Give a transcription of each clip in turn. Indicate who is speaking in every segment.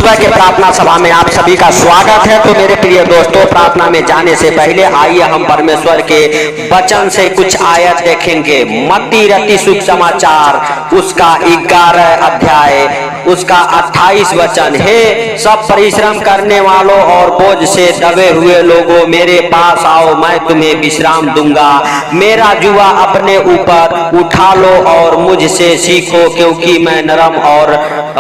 Speaker 1: सुबह के प्रार्थना सभा में आप सभी का स्वागत है। तो मेरे प्रिय दोस्तों, प्रार्थना में जाने से पहले आइए हम परमेश्वर के वचन से कुछ आयत देखेंगे। मत्ती रत्ती सुसमाचार उसका 11 अध्याय उसका 28 वचन। हे सब परिश्रम करने वालों और बोझ से दबे हुए लोगों, मेरे पास आओ, मैं तुम्हें विश्राम दूंगा। मेरा जुआ अपने ऊपर उठा लो और मुझसे सीखो, क्योंकि मैं नरम और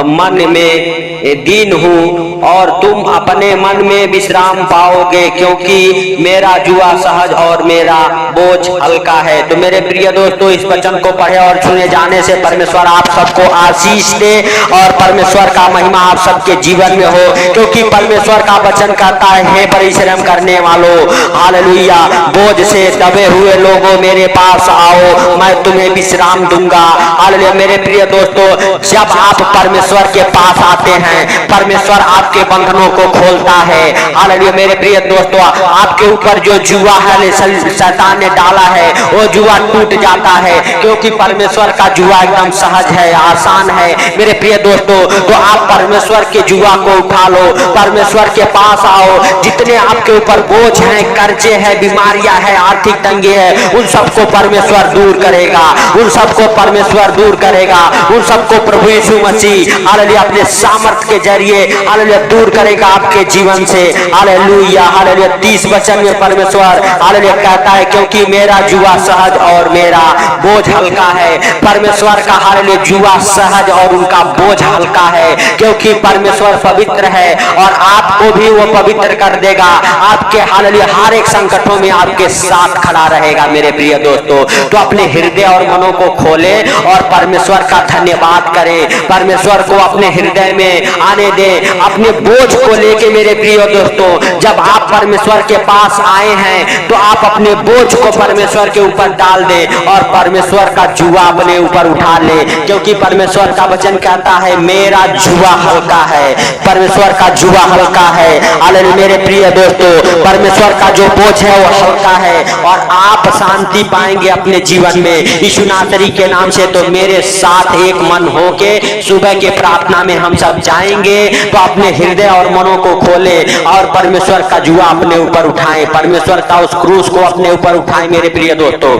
Speaker 1: मन में दीन हूँ, और तुम अपने मन में विश्राम पाओगे, क्योंकि मेरा जुआ सहज और मेरा बोझ हल्का है। तो मेरे प्रिय दोस्तों, इस वचन को पढ़े और सुने जाने से परमेश्वर आप सबको आशीष दे और परमेश्वर का महिमा आप सबके जीवन में हो, क्योंकि परमेश्वर का वचन कहता है, हे परिश्रम करने वालों, हालेलुया, बोझ से दबे हुए लोगों, मेरे पास आओ, मैं तुम्हें विश्राम दूंगा। हालेलुया। मेरे प्रिय दोस्तों, जब आप परमेश्वर के पास आते हैं, परमेश्वर आपके बंधनों को खोलता है। हालेलुया। मेरे प्रिय दोस्तों, आपके ऊपर जो जुआ है शैतान ने डाला है, वो जुआ टूट जाता है, क्योंकि परमेश्वर का जुआ एकदम सहज है, आसान है। मेरे प्रिय दोस्तों, तो आप परमेश्वर के जुआ को उठा लो, परमेश्वर के पास आओ। जितने आपके ऊपर बोझ हैं, कर्जे हैं, बीमारियां हैं, आर्थिक तंगी है, उन सबको परमेश्वर दूर करेगा, उन सबको परमेश्वर दूर करेगा, उन सबको प्रभु यीशु मसीह हालेलुया अपने सामर्थ के जरिए हालेलुया दूर करेगा आपके जीवन से। हालेलुया। हालेलुया। 30 वचन में परमेश्वर हालेलुया कहता है, क्योंकि मेरा जुआ सहज और मेरा बोझ हल्का है। परमेश्वर का हालेलुया जुआ सहज और उनका बोझ हल्का है, क्योंकि परमेश्वर पवित्र है और आपको भी वो पवित्र कर देगा। आपके हालेलुया हर एक संकटों में आपके साथ खड़ा रहेगा। मेरे प्रिय दोस्तों, तो अपने हृदय और मनों को खोलें और परमेश्वर का धन्यवाद करें, परमेश्वर को अपने हृदय में आने दें, अपने बोझ को लेके। मेरे प्रिय दोस्तों, जब आप परमेश्वर के पास आए हैं, तो आप अपने बोझ को परमेश्वर के ऊपर डाल दें और परमेश्वर का जुआ अपने ऊपर उठा ले, क्योंकि परमेश्वर का वचन कहता है, मेरा जुआ हल्का है, परमेश्वर का जुआ हल्का है। हालेलुया। मेरे प्रिय दोस्तों, परमेश्वर का जो बोझ है वो हल्का है और आप शांति पाएंगे अपने जीवन में यीशु नासरी के नाम से। तो मेरे साथ एक मन होके सुबह के प्रार्थना में हम सब जाएंगे, तो अपने हृदय और मनों को खोले और परमेश्वर का जुआ अपने ऊपर उठाएं, परमेश्वर का उस क्रूस को अपने ऊपर उठाएं। मेरे प्रिय दोस्तों,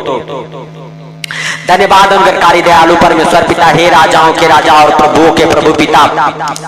Speaker 1: धन्यवाद अंगकारी दयालु परमेश्वर पिता, हे राजाओं के राजा और प्रभुओं के प्रभु पिता,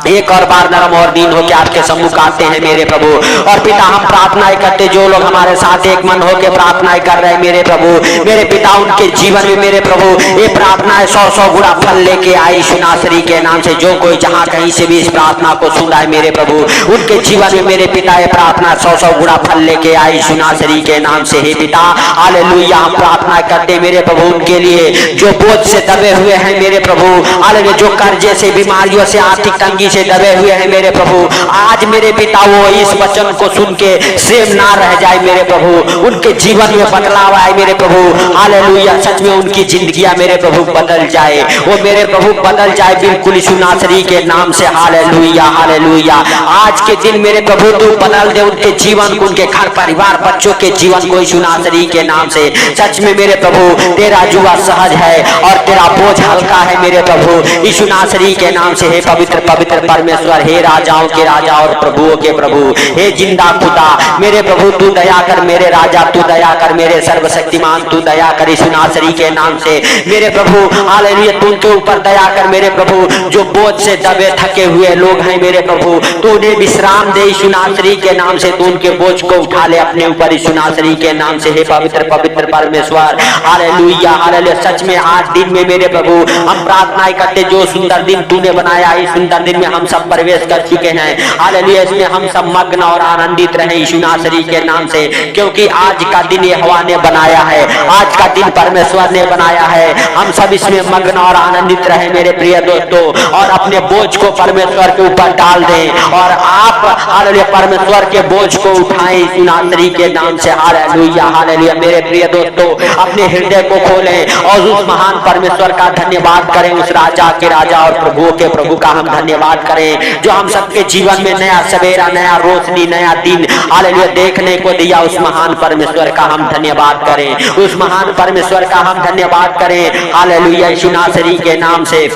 Speaker 1: एक और बार नरम और दीन होकर आपके सम्मुख आते हैं मेरे प्रभु। और पिता, हम प्रार्थनाएं करते, जो लोग हमारे साथ एक मन होकर प्रार्थनाएं कर रहे हैं मेरे प्रभु, मेरे पिता, उनके जीवन में मेरे प्रभु ये प्रार्थनाएं 100 गुना फल लेके आई यीशु नासरी के नाम से। जो कोई जहां कहीं से भी इस प्रार्थना को सुन रहा है मेरे प्रभु, उनके जीवन में मेरे पिता ये प्रार्थना 100 गुना फल लेके आई यीशु नासरी के नाम से। हे पिता, हालेलुया, हम प्रार्थना करते मेरे प्रभु उनके लिए जो बोझ से दबे हुए हैं मेरे प्रभु, हालेलुया, जो कर्जे से, बीमारियों से, आर्थिक तंगी से दबे हुए हैं मेरे प्रभु, आज मेरे पिता वो इस वचन को सुन के सेम ना रह जाए मेरे प्रभु, उनके जीवन में बदलाव आए मेरे प्रभु। हालेलुया। सच में उनकी जिंदगियां मेरे प्रभु बदल जाए, वो मेरे प्रभु बदल जाए बिल्कुल यीशु नासरी के नाम से। हालेलुया। हालेलुया। आज के दिन मेरे प्रभु तू बदल दे उनके जीवन को, उनके घर परिवार बच्चों के जीवन को यीशु नासरी के नाम से। सच में मेरे प्रभु तेरा जुआ सहज है और तेरा बोझ हल्का है मेरे प्रभु यीशु नासरी के नाम से। हे पवित्र पवित्र परमेश्वर, हे राजाओं के राजा और प्रभुओं के प्रभु, हे जिंदा खुदा मेरे प्रभु, तू दया कर मेरे राजा, तू दया कर मेरे सर्वशक्तिमान, तू दया कर यीशु नासरी के नाम से मेरे प्रभु। हालेलुया। तू उनके ऊपर दया कर मेरे प्रभु, जो बोझ से दबे थके हुए लोग हैं मेरे प्रभु, तू उन्हें विश्राम दे यीशु नासरी के नाम से। तू उनके बोझ को उठा ले अपने ऊपर यीशु नासरी के नाम से। हे पवित्र पवित्र परमेश्वर, हालेलुया। हालेलुया। सच में आज दिन में मेरे प्रभु हम प्रार्थनाएं करते, जो सुंदर दिन तूने बनाया, इस सुंदर दिन में हम सब प्रवेश कर चुके हैं। हालेलुया। इसमें हम सब मग्न और आनंदित रहे यीशु नासरी के नाम से, क्योंकि आज का दिन यहोवा ने बनाया है, आज का दिन परमेश्वर ने बनाया है। हम सब इसमें मग्न और आनंदित रहे मेरे प्रिय दोस्तों, और अपने बोझ को परमेश्वर के ऊपर डाल दें और आप हालेलुया परमेश्वर के बोझ को उठाएं यीशु नासरी के नाम से। हालेलुया। हालेलुया। मेरे प्रिय दोस्तों, अपने हृदय को खोलें और उस महान परमेश्वर का धन्यवाद करें, उस राजा के राजा और प्रभुओं के प्रभु का हम धन्यवाद करें, जो हम सबके जीवन में नया सवेरा, नया रोशनी, नया दिन हालेलुया देखने को दिया। उस महान परमेश्वर का हम धन्यवाद करें, उस महान परमेश्वर का हम धन्यवाद करें। हालेलुया। यीशु नासरी के नाम से।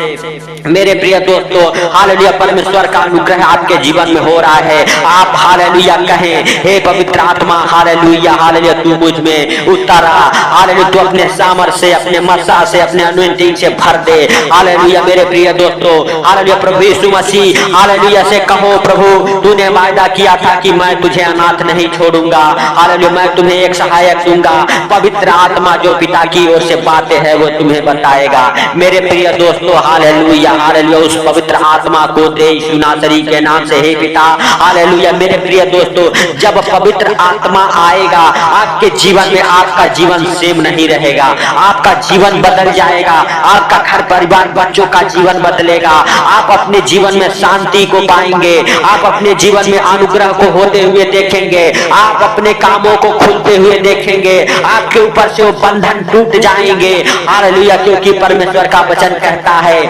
Speaker 1: मेरे प्रिय दोस्तों, हालेलुया, परमेश्वर का अनुग्रह आपके जीवन में हो रहा है। आप हालेलुया कहें, हे पवित्र आत्मा, हालेलुया, हालेलुया, तू मुझ में उतर आ, हालेलुया, तू अपने सामर्थ से, अपने मसा से, अपने अनॉइंटिंग से भर दे। हालेलुया मेरे प्रिय दोस्तों, हालेलुया, प्रभु यीशु मसीह, हालेलुया से कहो, प्रभु तूने वायदा किया था कि मैं तुझे अनाथ नहीं छोड़ूंगा। हालेलुया, मैं तुम्हें एक सहायक दूंगा। पवित्र आत्मा जो पिता की ओर से बातें है वो तुम्हें बताएगा। मेरे प्रिय दोस्तों, हालेलुया, हालेलुया, उस पवित्र आत्मा को दे यीशु नासरी के नाम से, हे पिता। हालेलुया मेरे प्रिय दोस्तों, जब पवित्र आत्मा आएगा आपके जीवन में, आपका जीवन सेम नहीं रहेगा, आपका जीवन बदल जाएगा, आपका घर परिवार बच्चों का जीवन बदलेगा। आप अपने जीवन में शांति को पाएंगे, आप अपने जीवन में अनुग्रह को होते हुए देखेंगे, आप अपने कामों को खुलते हुए देखेंगे, आपके ऊपर से वो बंधन टूट जाएंगे। हालेलुया, क्योंकि परमेश्वर का वचन कहता है,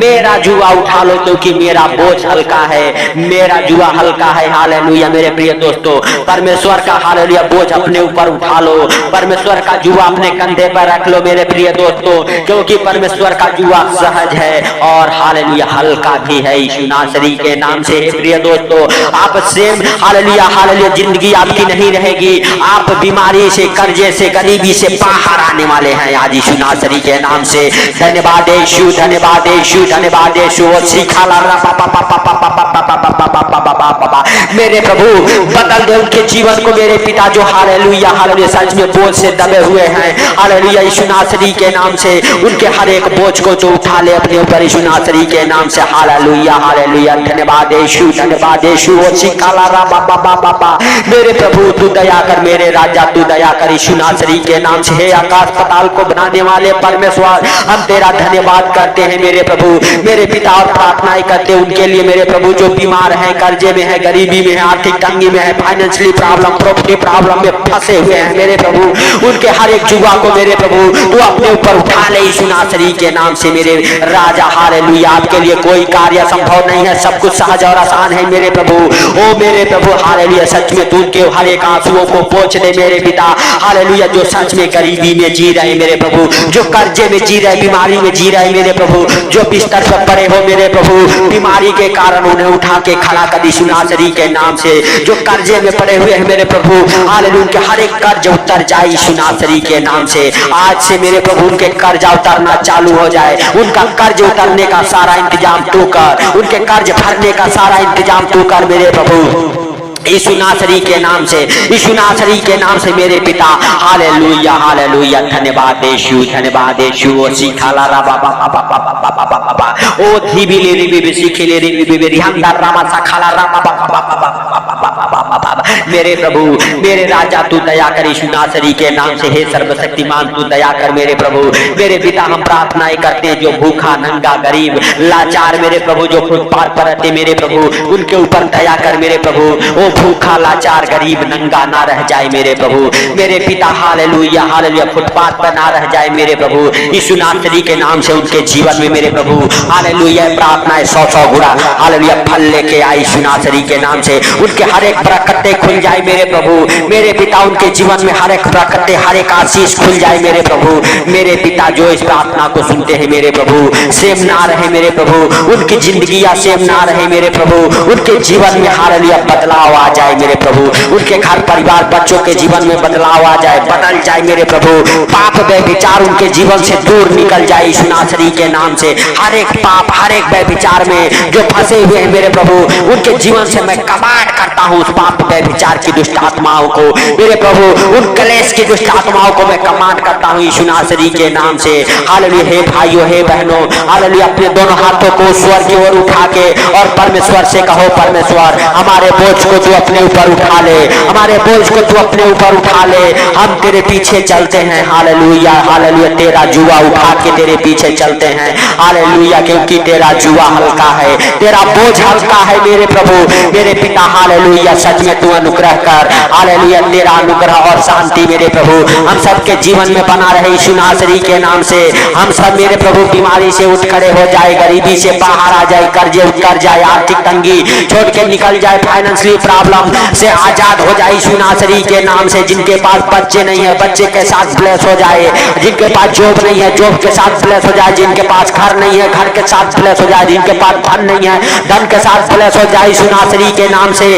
Speaker 1: मेरा जुआ उठा लो क्योंकि मेरा बोझ हल्का है, मेरा जुआ हल्का है। हालेलुया मेरे प्रिय दोस्तों, परमेश्वर का हालेलुया बोझ अपने ऊपर उठा लो, परमेश्वर का जुआ अपने कंधे पर रख लो मेरे प्रिय दोस्तों, क्योंकि परमेश्वर का जुआ सहज है और हालेलुया हल्का भी है यीशु नासरी के नाम से। प्रिय दोस्तों, आप सेम हालेलुया, हालेलुया, जिंदगी आपकी नहीं रहेगी। आप बीमारी से, कर्जे से, गरीबी से बाहर आने वाले हैं आज यीशु नासरी के नाम से। धन्यवाद यीशु, धन्यवाद यीशु, धन्यवाद यीशु। मेरे प्रभु बदल दे उनके जीवन को मेरे पिता, जो हालेलुया, हालेलुया सच में बोझ से दबे हुए हैं। हालेलुया यीशु नासरी के नाम से उनके हर एक बोझ को जो उठा ले अपने ऊपर यीशु नासरी के नाम से। हालेलुया, हालेलुया, धन्यवाद यीशु, धन्यवाद यीशु। मेरे प्रभु तू दया कर, मेरे राजा तू दया कर यीशु नासरी के नाम से। हे आकाश पताल को बनाने वाले परमेश्वर, हम तेरा धन्यवाद करते हैं मेरे प्रभु, मेरे पिता, और प्रार्थनाएं करते हैं उनके लिए मेरे प्रभु जो बीमार हैं, कर्जे में है, गरीबी में है, आर्थिक तंगी में है, फाइनेंशियली प्रॉब्लम, प्रॉपर्टी प्रॉब्लम में फंसे हुए हैं मेरे प्रभु। उनके हर एक जुआ को मेरे प्रभु तू अपने ऊपर उठा ले यीशु नासरी के नाम से मेरे राजा। हालेलुया, आपके लिए कोई कार्य संभव नहीं है, सब कुछ सहज और आसान है मेरे प्रभु। ओ मेरे प्रभु, हालेलुया, सच में तू उनके हर एक आंसुओं को पोंछ दे मेरे पिता। हालेलुया, जो सच में गरीबी में जी रहे मेरे प्रभु, जो कर्जे में जी रहे, बीमारी में जी रहे मेरे प्रभु, जो बिस्तर पर पड़े हो मेरे प्रभु, बीमारी के कारण उन्हें उठा के खड़ा कर यीशु नासरी के नाम से। जो कर्जे में पड़े हुए हैं मेरे प्रभु, हालेलुया, उनके हर एक कर्ज उतर जाए यीशु नासरी के नाम से। आज से मेरे प्रभु उनके कर्जा उतरना चालू हो जाए, उनका कर्ज उतरने का सारा इंतजाम तू कर, उनके कर्ज भरने का सारा इंतजाम तू कर मेरे प्रभु यीशु नासरी के नाम से, यीशु नासरी के नाम से मेरे पिता। हालेलुया, हालेलुया, धन्यवाद यीशु, धन्यवाद यीशु। ओ सिखाला रा बाबा बाबा बाबा बाबा बाबा, ओ धीबिले रिबि सिखिले रिबि रिहंदा रामा सखाला रा बाबा बाबा बाबा। मेरे प्रभु, मेरे राजा तू दया कर यीशु नासरी के नाम से। हे सर्वशक्तिमान तू दया कर मेरे प्रभु, मेरे पिता। हम प्रार्थनाएं करते हैं जो भूखा, नंगा, गरीब, लाचार मेरे प्रभु, जो फुटपाथ पर रहते मेरे प्रभु, उनके ऊपर दया कर मेरे प्रभु। ओ भूखा, लाचार, गरीब, नंगा ना रह जाए मेरे प्रभु, मेरे पिता। हालेलुया, हालेलुया, फुटपाथ पर ना रह जाए मेरे प्रभु यीशु नासरी के नाम से। उनके जीवन में मेरे प्रभु, हालेलुया, प्रार्थनाएं 100 गुना हालेलुया फल लेके आई यीशु नासरी के नाम से। उनके हर एक बरकतें खुल जाए मेरे प्रभु, मेरे पिता। उनके जीवन में हर एक बरकतें, हर एक आशीष खुल जाए मेरे प्रभु, मेरे पिता। जो इस प्रार्थना को सुनते हैं मेरे प्रभु, सेम ना रहे मेरे प्रभु, उनकी जिंदगियां सेम ना रहे मेरे प्रभु, उनके जीवन में हालेलुया बदलाव आ जाए मेरे प्रभु, उनके घर परिवार बच्चों के जीवन में बदलाव आ जाए, बदल जाए मेरे प्रभु। पाप व्यभिचार उनके जीवन से दूर निकल जाए यीशु नासरी के नाम से। हर एक पाप, हर एक व्यभिचार में जो फंसे हुए हैं मेरे प्रभु, उनके जीवन से मैं कमांड करता हूँ उस पाप व्यभिचार की दुष्ट आत्माओं को मेरे प्रभु, उन कलेश की दुष्ट आत्माओं को मैं कमांड करता हूँ यीशु नासरी के नाम से। हालेलुया, हे भाइयों, हे बहनों, हालेलुया, अपने दोनों हाथों को स्वर की ओर उठा के और परमेश्वर से कहो, परमेश्वर हमारे बोझ को तू अपने ऊपर उठा ले, हमारे बोझ को तू अपने ऊपर उठा ले, हम तेरे पीछे चलते हैं। हालेलुया, हालेलुया, तेरा जुआ उठा के तेरे पीछे चलते हैं। हालेलुया, क्योंकि तेरा जुआ हल्का है, तेरा बोझ हल्का है मेरे प्रभु, मेरे पिता। हालेलुया, हालेलुया, सच में तू अनुग्रह कर, हालेलुया, तेरा अनुग्रह और शांति मेरे प्रभु हम सबके जीवन में बना रहे यीशु नासरी के नाम से। हम सब मेरे प्रभु बीमारी से उठ खड़े हो जाए, गरीबी से बाहर आ जाए, कर्जे उतर जाए, आर्थिक तंगी छोड़ के निकल जाए, फाइनेंशियली प्रॉब्लम से आजाद हो जाए यीशु नासरी के नाम से। जिनके पास बच्चे नहीं है, बच्चे के साथ ब्लेस हो जाए, जिनके पास जॉब नहीं है, जॉब के साथ ब्लेस हो जाए, जिनके पास घर नहीं है, घर के साथ ब्लेस हो जाए, जिनके पास धन नहीं है, धन के साथ ब्लेस हो जाए यीशु नासरी के नाम से।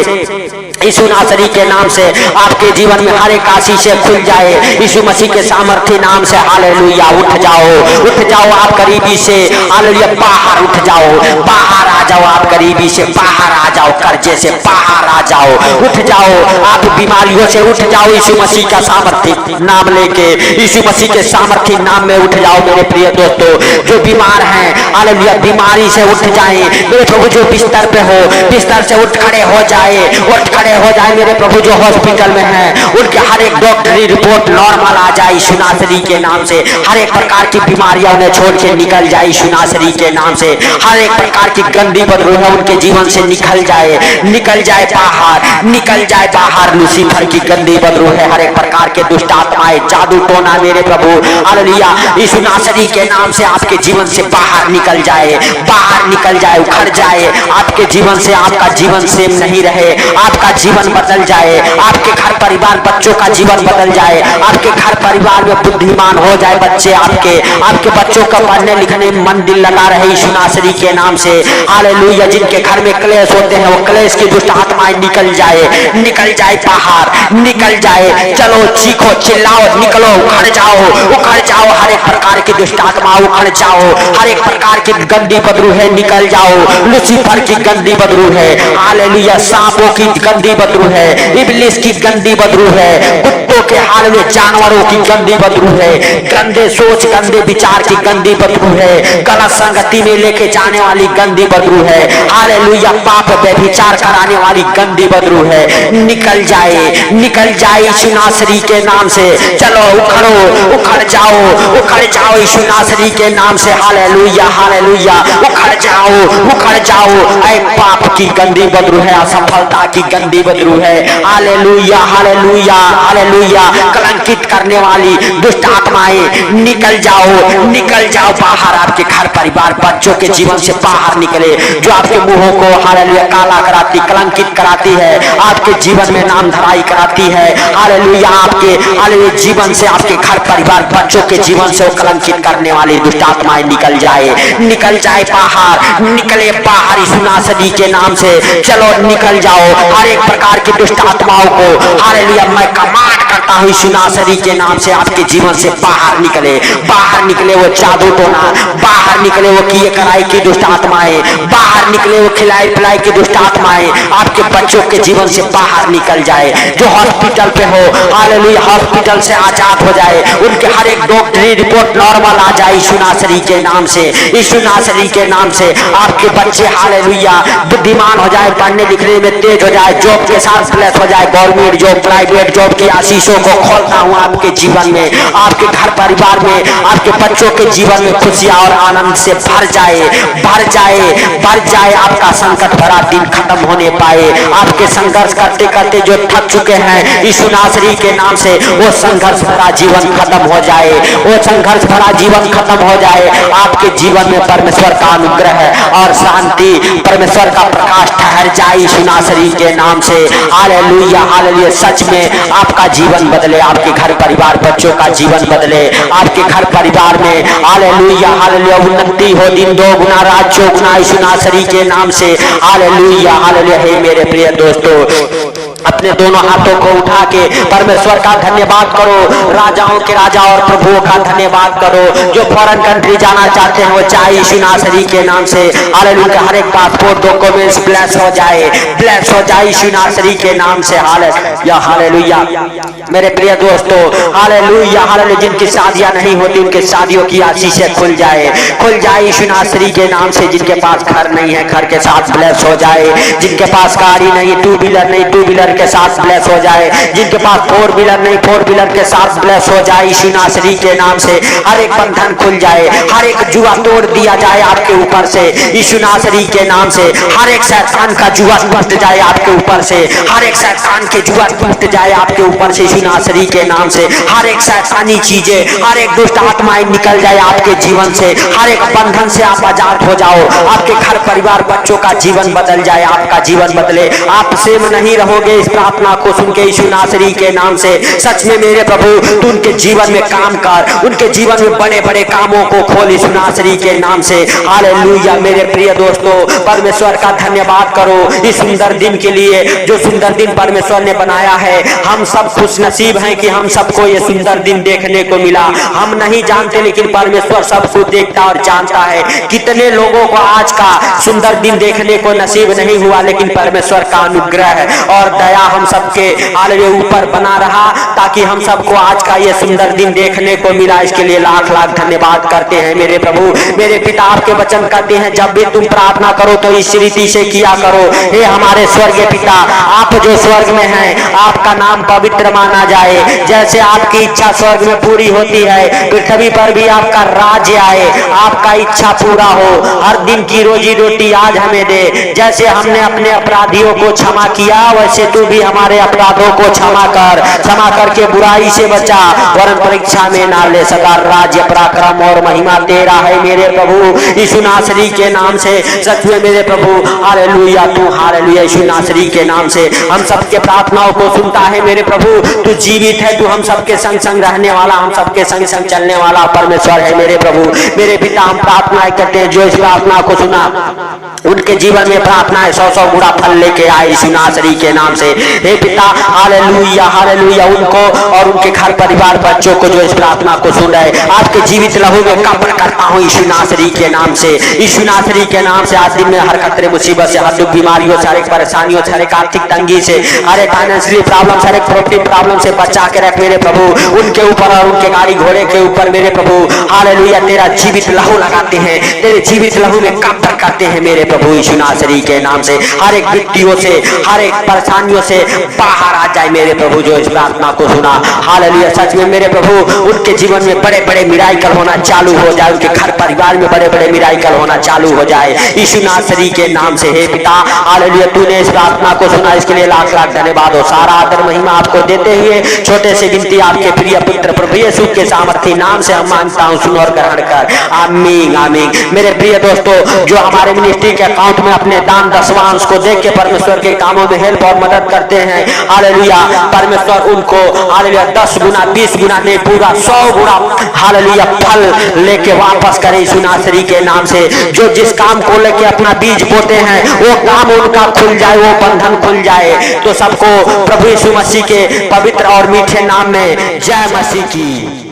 Speaker 1: यीशु नासरी के नाम से आपके जीवन में हर एक आशीष खुल जाए यीशु मसीह के सामर्थ्य नाम से। हालेलुया, उठ जाओ आप गरीबी से, हालेलुया, बाहर उठ जाओ, बाहर आ जाओ, आप गरीबी से बाहर आ जाओ, कर्जे से बाहर आ जाओ, उठ जाओ, आप बीमारियों से उठ जाओ यीशु मसीह का सामर्थ्य नाम लेके, यीशु मसीह के सामर्थ्य नाम में उठ जाओ मेरे प्रिय दोस्तों। जो बीमार हैं, हालेलुया, बीमारी से उठ जाए मेरे प्रभु। जो बिस्तर पे हो, बिस्तर से उठ खड़े हो जाए, उठ खड़े हो जाए मेरे प्रभु। जो हॉस्पिटल में है, उनके हर एक डॉक्टरी रिपोर्ट नॉर्मल आ जाए यीशु नासरी के नाम से। हर एक प्रकार की बीमारियां उन्हें छोड़ के निकल जाए यीशु नासरी के नाम से। हर एक प्रकार की गंदी बदबू है उनके जीवन से निकल जाए, निकल जाए बाहर, निकल जाए बाहर। लूसीफर की गंदी बदबू है, हर एक प्रकार के दुष्ट आत्माएं, जादू टोना मेरे प्रभु, हालेलुया, यीशु नासरी के नाम से आपके जीवन से बाहर निकल जाए, बाहर निकल जाए, उखड़ जाए आपके जीवन से। आपका जीवन सेम नहीं रहे, आपका जीवन बदल जाए, आपके घर परिवार बच्चों का जीवन बदल जाए, आपके घर परिवार में बुद्धिमान हो जाए बच्चे, आपके बच्चों का पढ़ने लिखने में मन दिल लगा रहे यीशु नासरी के नाम से। हालेलुया, जिनके घर में क्लेश होते हैं वो क्लेश की दुष्ट आत्माएं निकल जाए, निकल जाए बाहर, निकल जाए। चलो चीखो, चिल्लाओ, निकलो, उखड़ जाओ, उखड़ जाओ। हर एक प्रकार की दुष्ट आत्मा उखड़ जाओ, हर एक प्रकार की गंदी बदबू है निकल जाओ। लूसीफर की गंदी बदबू है, हालेलुया, सांपों की गंदी बदबू है, इब्लिस की गंदी बदबू है, कुत्तों के हाल में जानवरों की गंदी बदबू है, गंदे सोच गंदे विचार की गंदी बदबू है, गलत संगति में लेके जाने वाली गंदी बदबू है, हालेलुया, पाप व्यभिचार कराने वाली गंदी बदबू है। निकल जाए, निकल जाए यीशु नासरी के नाम से। चलो उखड़ो, उखड़ जाओ, उखड़ जाओ यीशु नासरी के नाम से। हालेलुया, हालेलुया, उखड़ जाओ, उखड़ जाओ। ऐ पाप की गंदी बदबू है, असफलता की गंदी बदबू है, हालेलुया, हालेलुया, हालेलुया, कलंकित करने वाली दुष्ट आत्माएं निकल जाओ, निकल जाओ बाहर। आपके घर परिवार बच्चों के जीवन से बाहर निकले, जो आपके मुंहों को हालेलुया काला कराती, कलंकित कराती है, आपके जीवन में नाम धराई कराती है, हालेलुया, आपके हालेलुया जीवन से, आपके घर परिवार बच्चों के जीवन से वो कलंकित करने वाली दुष्ट आत्माएं निकल जाए, निकल जाए बाहर, निकले बाहर यीशु नासरी के नाम से। चलो निकल जाओ हर एक प्रकार की दुष्ट आत्माओं को, हालेलुया, मैं कमांड करता हूं यीशु नासरी के नाम से, आपके जीवन से बाहर निकले, बाहर निकले वो जादू टोना, बाहर निकले वो किए कराई की दुष्ट आत्माएं, बाहर निकले वो खिलाई पिलाई की दुष्ट आत्माएं, आपके बच्चों के जीवन से बाहर निकल जाए। जो हॉस्पिटल पे हो, हालेलुया, हॉस्पिटल से आजाद हो जाए, उनके हर एक डॉक्टरी रिपोर्ट नॉर्मल आ जाए यीशु नासरी के नाम से, यीशु नासरी के नाम से। आपके बच्चे हालेलुया बुद्धिमान हो जाए, पढ़ने लिखने में तेज हो जाए, जॉब के साथ ब्लेस हो जाए, गवर्नमेंट जॉब, प्राइवेट जॉब की आशीषों को खोलता हूं आपके जीवन में, आपके घर परिवार में, आपके बच्चों के जीवन में खुशियां और आनंद से भर जाए, भर जाए, भर जाए। आपका संकट भरा दिन खत्म होने पाए, आपके संघर्ष करते करते जो थक चुके हैं यीशु नासरी के नाम से, वो संघर्ष भरा जीवन खत्म हो जाए, वो संघर्ष भरा जीवन खत्म हो जाए। आपके जीवन में परमेश्वर का अनुग्रह और शांति, परमेश्वर का प्रकाश ठहर जाए यीशु नासरी के नाम से। हालेलुया, हालेलुया, सच में आपका जीवन बदले, आपके घर परिवार बच्चों का जीवन बदले, आपके घर परिवार में हालेलुया, हालेलुया, उन्नति हो, दिन दो गुना रात चौगुना यीशु नासरी के नाम से। Hallelujah, hallelujah. हे मेरे प्रिय दोस्तों, अपने दोनों हाथों को उठा के परमेश्वर का धन्यवाद करो, राजाओं के राजा और प्रभुओं का धन्यवाद करो। जो फॉरेन कंट्री जाना चाहते हैं वो चाहे यीशु नासरी के नाम से, हालेलुया, हर एक पासपोर्ट डॉक्यूमेंट्स ब्लेस हो जाए, ब्लेस हो जाए यीशु नासरी के नाम से। हालेलुया, हालेलुया, मेरे प्रिय दोस्तों, हालेलुया, हालेलुया, जिनकी शादियां नहीं होती उनके शादियों की आशीषें खुल जाए, खुल जाए यीशु नासरी के नाम से। जिनके पास घर नहीं है घर के साथ ब्लेस हो जाए, जिनके पास गाड़ी नहीं, टू व्हीलर नहीं, टू व्हीलर के साथ ब्लेस हो जाए। जिनके पास 4 व्हीलर नहीं 4 व्हीलर के साथ ब्लेस हो जाए यीशु नासरी के नाम से। हर एक बंधन खुल जाए, हर एक जुआ तोड़ दिया जाए आपके ऊपर से यीशु नासरी के नाम से। हर एक शैतान का जुआ टूट जाए आपके ऊपर से, हर एक शैतान के जुआ टूट जाए आपके ऊपर से यीशु नासरी के नाम से। हर एक शैतानी चीजें, हर एक दुष्ट आत्माएं निकल जाए आपके जीवन से। हर एक बंधन से आप आजाद हो जाओ। आपके घर परिवार बच्चों का जीवन बदल जाए, आपका जीवन बदले। आप सेम नहीं रहोगे इस प्रार्थना को सुन के यीशु नासरी के नाम से। सच में मेरे प्रभु तू उनके जीवन में काम कर, उनके जीवन में बड़े बड़े कामों को खोल यीशु नासरी के नाम से। हालेलुया। मेरे प्रिय दोस्तों, परमेश्वर का धन्यवाद करो इस सुंदर दिन के लिए, जो सुंदर दिन परमेश्वर ने बनाया है। हम सब खुश नसीब हैं कि हम सबको ये सुंदर दिन देखने को मिला। हम नहीं जानते लेकिन परमेश्वर सब कुछ देखता और जानता है। कितने लोगों को आज का सुंदर दिन देखने को नसीब नहीं हुआ, लेकिन परमेश्वर का अनुग्रह और दया हम सबके हालेलुया ऊपर बना रहा, ताकि हम सबको आज का ये सुंदर दिन देखने को मिला। इसके लिए लाख लाख धन्यवाद करते हैं मेरे प्रभु। मेरे पिता आपके वचन करते हैं, जब भी तुम प्रार्थना करो तो इस रीति से किया करो। हे हमारे स्वर्गीय पिता, आप जो स्वर्ग में हैं, आपका नाम पवित्र माना जाए। जैसे आपकी इच्छा स्वर्ग में पूरी होती है, पृथ्वी पर भी आपका राज्य आए, आपका इच्छा पूरा हो। हर दिन की रोजी रोटी आज हमें दे। जैसे हमने अपने अपराधियों को क्षमा किया, वैसे तू भी हमारे अपराधों को क्षमा करके बुराई से बचा, वरन परीक्षा में ना ले। सदा राज्य पराक्रम और महिमा तेरा है मेरे प्रभु यीशु नासरी के नाम से। सच में मेरे प्रभु हालेलुया, तू हालेलुया यीशु नासरी के नाम से हम सबके प्रार्थनाओं को सुनता है मेरे प्रभु। तू जीवित है, तू हम सबके संग संग रहने वाला, हम सबके संग संग चलने वाला परमेश्वर है मेरे प्रभु। मेरे पिता, हम प्रार्थनाएं करते हैं, जो इस प्रार्थना को सुना उनके जीवन में प्रार्थनाएं 100 गुना फल लेके आए यीशु नासरी के नाम से। हे पिता हालेलुया हालेलुया, उनको और उनके घर परिवार बच्चों को जो इस प्रार्थना को सुन रहे, आपके जीवित लहू में कब्र करता हूँ यीशु नासरी के नाम से। यीशु नासरी के नाम से आज दिन में हर खतरे मुसीबत से, हर दुख बीमारियों से, हर एक परेशानियों से, हर एक आर्थिक तंगी से, हर एक फाइनेंशियली प्रॉब्लम से, हर एक प्रॉपर्टी प्रॉब्लम से बचा के रख मेरे प्रभु। उनके ऊपर और उनके गाड़ी घोड़े के ऊपर मेरे प्रभु हालेलुया तेरा जीवित लहू लगाते हैं, तेरे जीवित लहू में कब्र करते हैं मेरे प्रभु यीशु नासरी के नाम से। हर एक विपत्तियों से, हर एक परेशानियों से बाहर आ जाए मेरे प्रभु जो इस प्रार्थना को सुना। हालेलुया। सच में मेरे प्रभु उनके जीवन में बड़े बड़े मिराकल होना चालू हो जाए, उनके घर परिवार में बड़े बड़े मिराकल होना चालू हो जाए यीशु नासरी के नाम से। हे पिता हालेलुया, तूने इस प्रार्थना को सुना, इसके लिए लाख लाख धन्यवाद हो। सारा आदर महिमा आपको देते हुए छोटे से गिनती आपके प्रिय पुत्र प्रभु यीशु के सामर्थी नाम से हम मांगता हूं, सुनो और ग्रहण कर। आमीन आमीन। मेरे प्रिय दोस्तों, जो हमारे मिनिस्ट्री के अकाउंट में अपने दान दशमांश को देख के परमेश्वर के कामों में हेल्प और मदद करते हैं, हालेलुया, परमेश्वर उनको हालेलुया 10 गुना 20 गुना नहीं, पूरा 100 गुना हालेलुया फल लेके वापस करे यीशु नासरी के नाम से। जो जिस काम को लेके अपना बीज बोते हैं, वो काम उनका खुल जाए, वो बंधन खुल जाए। तो सबको प्रभु यीशु मसीह के पवित्र और मीठे नाम में जय मसीह की।